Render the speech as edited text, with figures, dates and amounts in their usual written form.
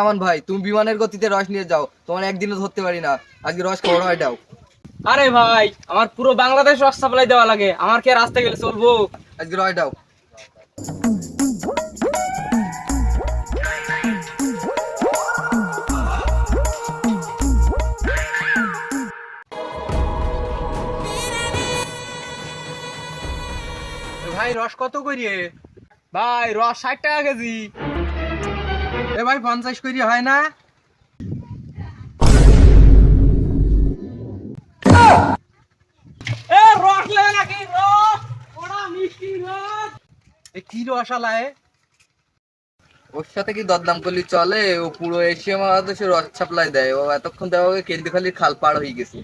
আমান ভাই, তুমি বিমানের গতিতে রস নিয়ে যাও, তোমার একদিনও ধরতে পারি না, আজকে রস খাওয়া হয় দাও। আরে ভাই, আমার পুরো বাংলাদেশ রস সাপ্লাই দেওয়া লাগে, আমার কি রাস্তা গেলে চলবো? আজকে রস দাও। ভাই রস কত করিয়ে? ভাই রস 60 টাকা কেজি। এ ভাই 50 করি হয় না? এ রস লে নাকি রস? ওটা মিষ্টি রস। এ কি রস আলায়? ওর সাথে কি দরদাম করলি চলে? ও পুরো এশিয়া মহাদেশে রস সাপ্লাই দেয়, ও এতক্ষণ দেওয়া কেন্দ্রখালির খাল পার হয়ে গেছে।